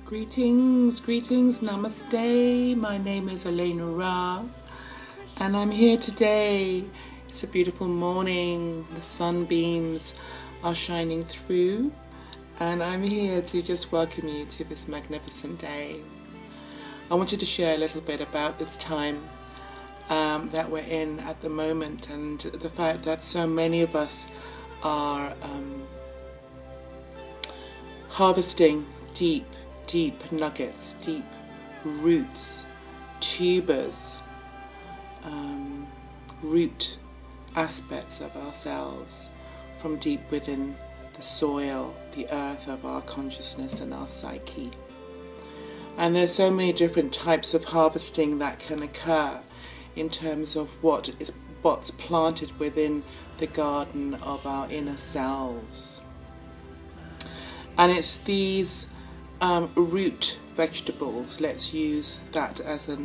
Greetings, namaste. My name is ALAENURA and I'm here today. It's a beautiful morning. The sunbeams are shining through and I'm here to just welcome you to this magnificent day. I wanted to share a little bit about this time that we're in at the moment and the fact that so many of us are harvesting deep nuggets, deep roots, tubers, root aspects of ourselves from deep within the soil, the earth of our consciousness and our psyche. And there's so many different types of harvesting that can occur in terms of what's planted within the garden of our inner selves. And it's these root vegetables, let's use that as a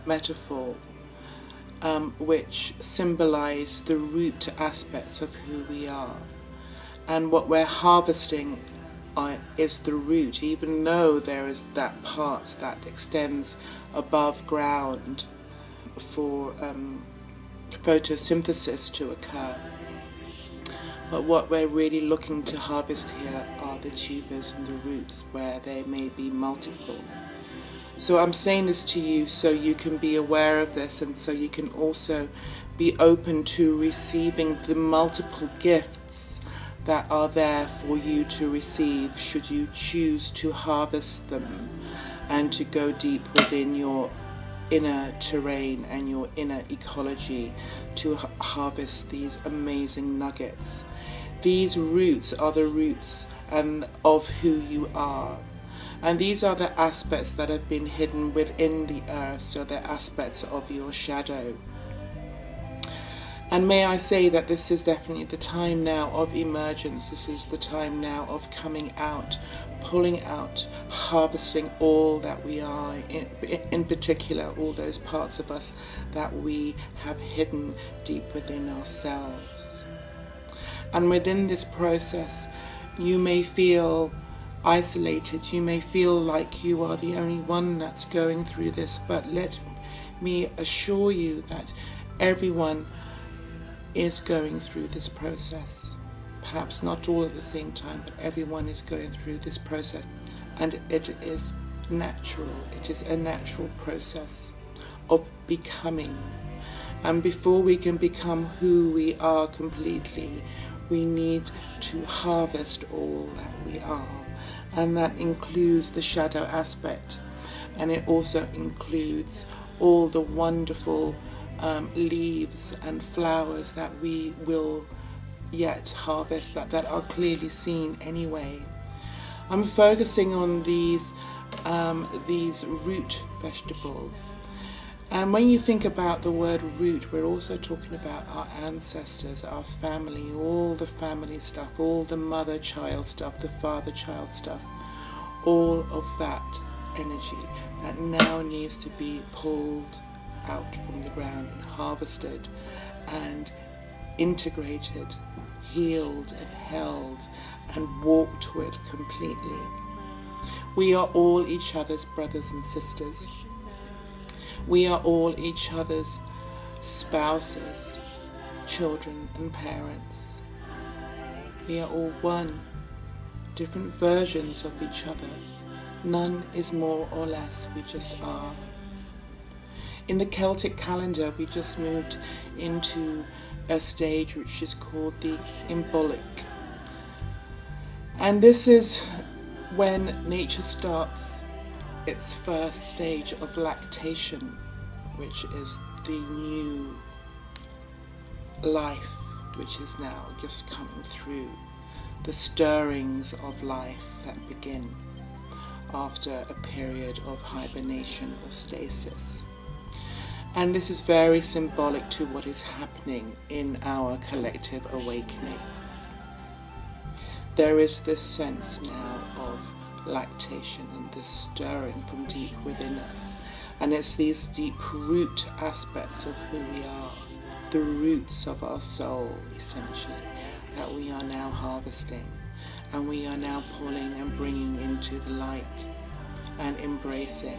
metaphor, which symbolize the root aspects of who we are. And what we're harvesting is the root, even though there is that part that extends above ground for photosynthesis to occur. But what we're really looking to harvest here are the tubers and the roots, where they may be multiple. So I'm saying this to you so you can be aware of this, and so you can also be open to receiving the multiple gifts that are there for you to receive, should you choose to harvest them and to go deep within your inner terrain and your inner ecology to harvest these amazing nuggets. These roots are the roots of who you are. And these are the aspects that have been hidden within the earth, so they're aspects of your shadow. And may I say that this is definitely the time now of emergence. This is the time now of coming out, pulling out, harvesting all that we are, in particular all those parts of us that we have hidden deep within ourselves. And within this process, you may feel isolated, you may feel like you are the only one that's going through this, but let me assure you that everyone is going through this process. Perhaps not all at the same time, but everyone is going through this process. And it is natural, it is a natural process of becoming. And before we can become who we are completely, we need to harvest all that we are. And that includes the shadow aspect. And it also includes all the wonderful leaves and flowers that we will yet harvest, that are clearly seen anyway. I'm focusing on these root vegetables. And when you think about the word root, we're also talking about our ancestors, our family, all the family stuff, all the mother-child stuff, the father-child stuff, all of that energy that now needs to be pulled out from the ground and harvested and integrated, healed and held and walked with completely. We are all each other's brothers and sisters. We are all each other's spouses, children and parents. We are all one, different versions of each other. None is more or less, we just are. In the Celtic calendar, we just moved into a stage which is called the embolic. And this is when nature starts its first stage of lactation, which is the new life which is now just coming through, the stirrings of life that begin after a period of hibernation or stasis. And this is very symbolic to what is happening in our collective awakening. There is this sense now of lactation and this stirring from deep within us. And it's these deep root aspects of who we are, the roots of our soul, essentially, that we are now harvesting and we are now pulling and bringing into the light. and embracing.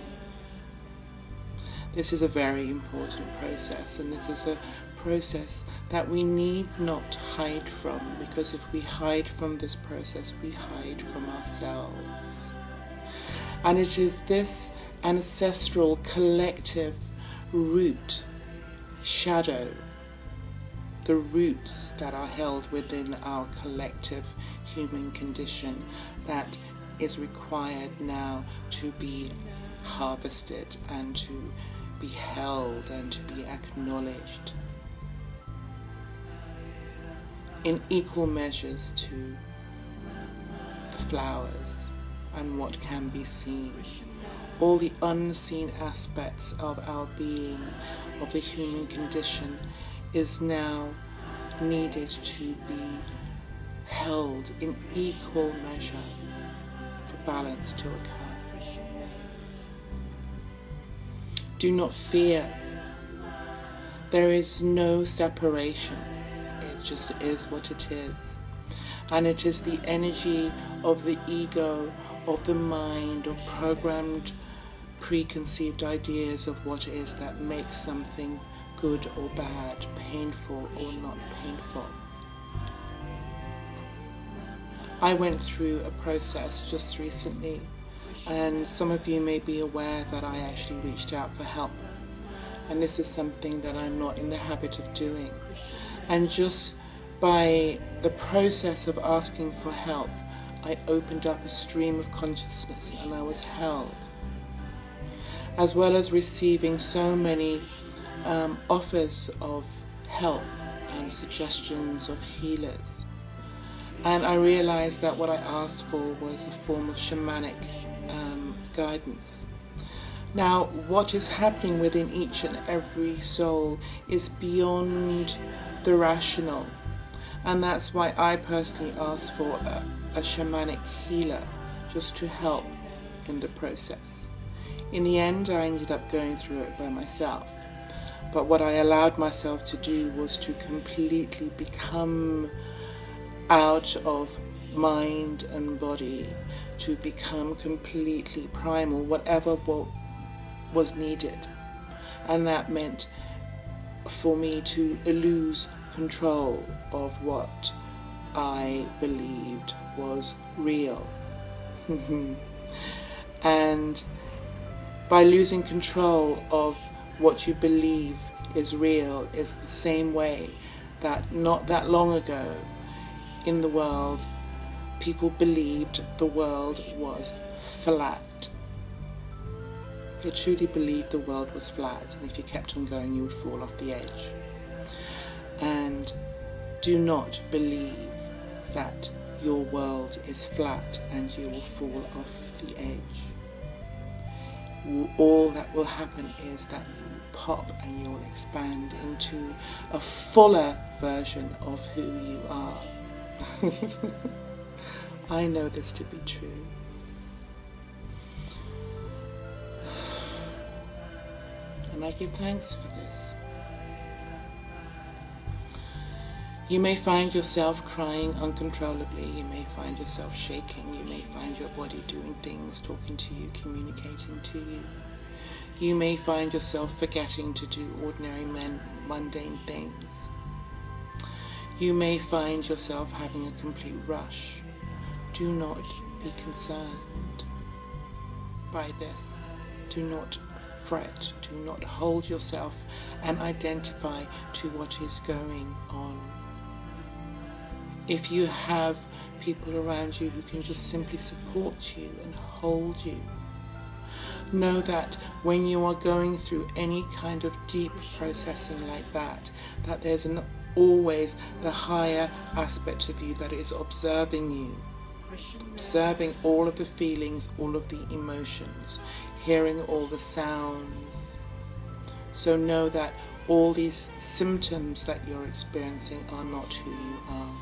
This is a very important process, and this is a process that we need not hide from, because if we hide from this process, we hide from ourselves. And it is this ancestral collective root shadow, the roots that are held within our collective human condition, that is required now to be harvested and to be held and to be acknowledged in equal measures to the flowers and what can be seen. All the unseen aspects of our being, of the human condition, is now needed to be held in equal measure for balance to occur. Do not fear. There is no separation. It just is what it is. And it is the energy of the ego, of the mind, of programmed, preconceived ideas of what it is that makes something good or bad, painful or not painful. I went through a process just recently, and some of you may be aware that I actually reached out for help, and this is something that I'm not in the habit of doing. And just by the process of asking for help, I opened up a stream of consciousness and I was held, as well as receiving so many offers of help and suggestions of healers. And I realized that what I asked for was a form of shamanic guidance. Now, what is happening within each and every soul is beyond the rational, and that's why I personally asked for a shamanic healer just to help in the process. In the end, I ended up going through it by myself. But what I allowed myself to do was to completely become out of mind and body, to become completely primal, whatever was needed. And that meant for me to lose control of what I believed was real. And by losing control of what you believe is real is the same way that not that long ago in the world, people believed the world was flat. They truly believed the world was flat, and if you kept on going, you would fall off the edge. And do not believe that your world is flat and you will fall off the edge. All that will happen is that you will pop and you will expand into a fuller version of who you are. I know this to be true. And I give thanks for this. You may find yourself crying uncontrollably. You may find yourself shaking. You may find your body doing things, talking to you, communicating to you. You may find yourself forgetting to do ordinary mundane things. You may find yourself having a complete rush. Do not be concerned by this. Do not fret. Do not hold yourself and identify to what is going on. If you have people around you who can just simply support you and hold you, know that when you are going through any kind of deep processing like that there's always the higher aspect of you that is observing you, observing all of the feelings, all of the emotions, hearing all the sounds. So know that all these symptoms that you're experiencing are not who you are.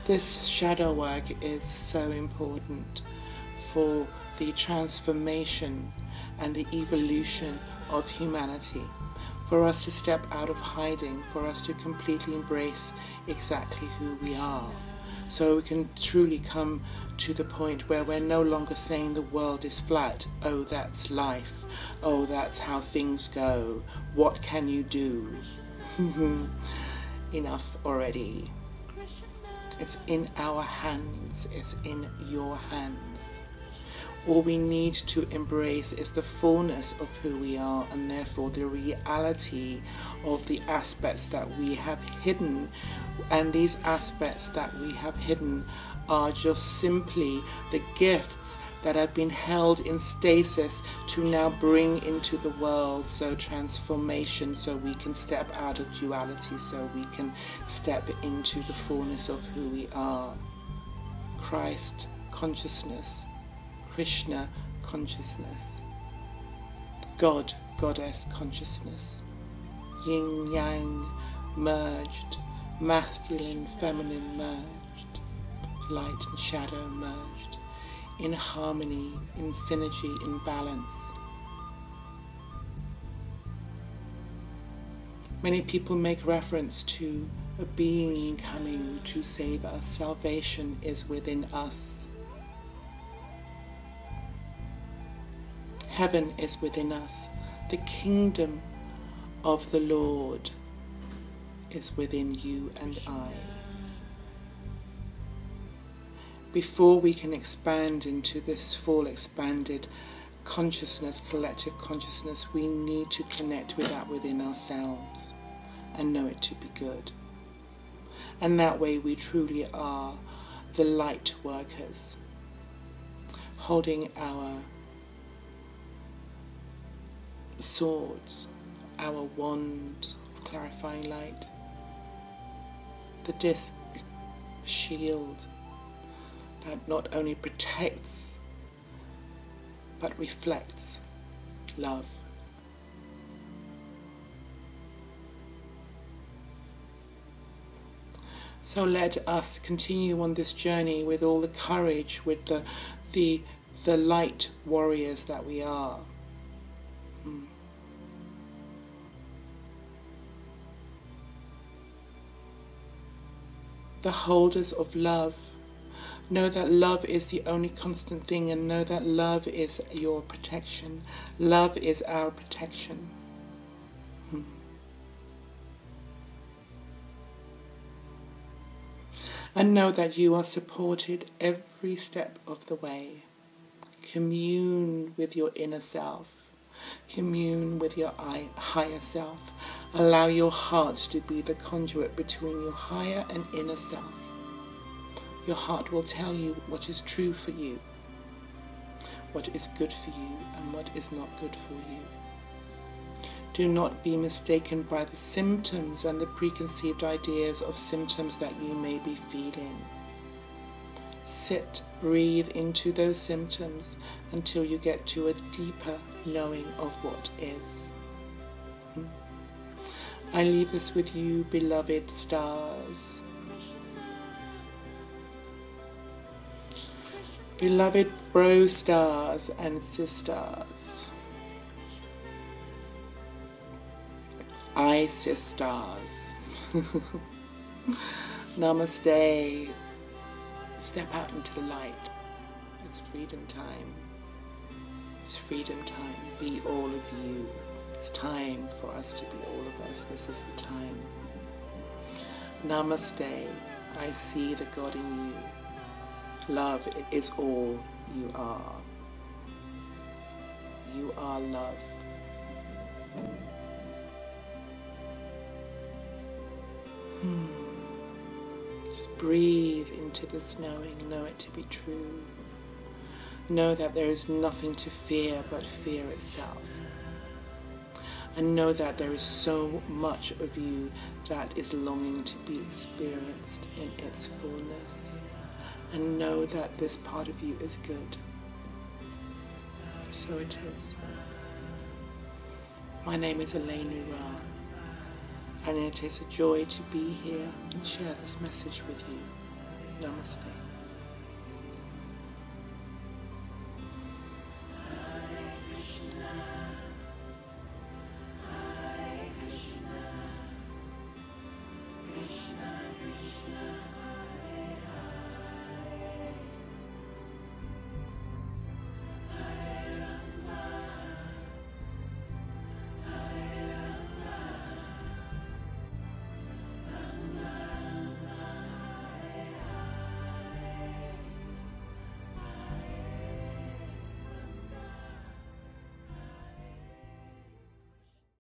This shadow work is so important for the transformation and the evolution of humanity, for us to step out of hiding, for us to completely embrace exactly who we are, so we can truly come to the point where we're no longer saying the world is flat. Oh, that's life. Oh, that's how things go. What can you do? Enough already. It's in our hands. It's in your hands. All we need to embrace is the fullness of who we are, and therefore the reality of the aspects that we have hidden. And these aspects that we have hidden are just simply the gifts that have been held in stasis to now bring into the world. So transformation, so we can step out of duality, so we can step into the fullness of who we are. Christ consciousness, Krishna consciousness, God, Goddess consciousness, yin yang merged, masculine, feminine merged, light and shadow merged, in harmony, in synergy, in balance. Many people make reference to a being coming to save us. Salvation is within us. Heaven is within us. The kingdom of the Lord is within you and I. Before we can expand into this full expanded consciousness, collective consciousness, we need to connect with that within ourselves and know it to be good. And that way we truly are the light workers, holding our swords, our wand of clarifying light, the disc shield that not only protects but reflects love. So let us continue on this journey with all the courage, with the light warriors that we are. The holders of love. Know that love is the only constant thing, and know that love is your protection. Love is our protection. And know that you are supported every step of the way. Commune with your inner self. Commune with your higher self. Allow your heart to be the conduit between your higher and inner self. Your heart will tell you what is true for you, what is good for you, and what is not good for you. Do not be mistaken by the symptoms and the preconceived ideas of symptoms that you may be feeling. Sit, breathe into those symptoms until you get to a deeper knowing of what is. I leave this with you, beloved stars. Beloved bro stars and sisters. Sisters. Namaste. Step out into the light. It's freedom time. It's freedom time. Be all of you. It's time for us to be all of us. This is the time. Namaste. I see the God in you. Love is all you are. You are love. Just breathe into this knowing. Know it to be true. Know that there is nothing to fear but fear itself. And know that there is so much of you that is longing to be experienced in its fullness. And know that this part of you is good. So it is. My name is ALAENURA, and it is a joy to be here and share this message with you. Namaste.